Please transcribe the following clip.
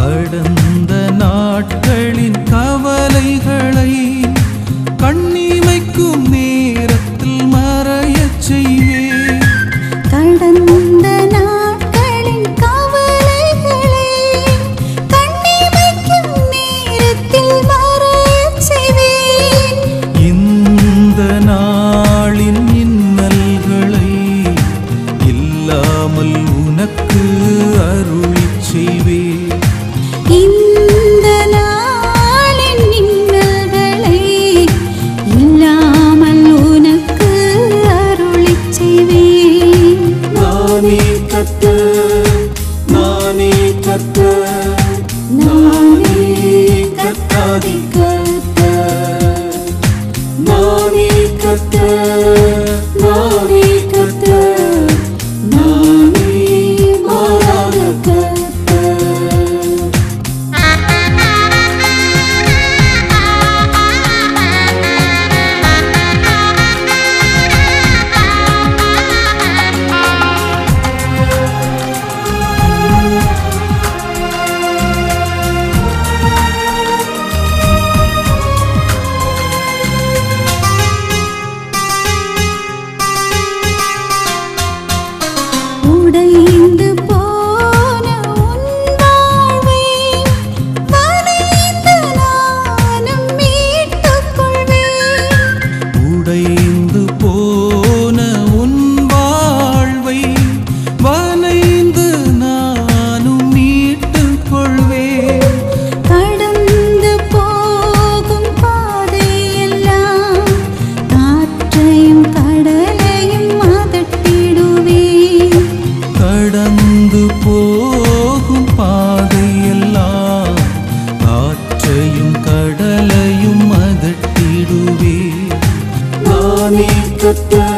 கடந்த நாட்களின் கவலைகளை கண்ணிமைக்கும் நேரத்தில் மறையச் செய்வேன். கடந்த நாட்களின் கவலைகளை கண்ணிமைக்கும் நேரத்தில் மறையச் செய்வேன். இந்த நாளின் இன்னல்களை இல்லாமல் உனக்கு அருளிச் செய்வேன். இந்த நாளின் இன்னல்களை இல்லாமல் உனக்கு அருளிச் செய்வேன். நானே கர்த்தர், நானே கர்த்தர், நானே கர்த்தாதி கர்த்தர். நானே கர்த்தர், நானே கர்த்தர், நானே மாறாத கர்த்தர். உடைந்து போன உன் வாழ்வை வளைந்து நானும் மீட்டுக் கொள்வேன். உடைந்து போன உன் வாழ்வை வளைந்து நானும் மீட்டுக் கொள்வேன். கடந்து போகும் பாதையெல்லாம் காற்றையும் கடலையும் அதட்டிடுவேன். கடந்து போகும் பாதையெல்லாம் காற்றையும் கடலையும் அதட்டிடுவே. நானே கர்த்தர்,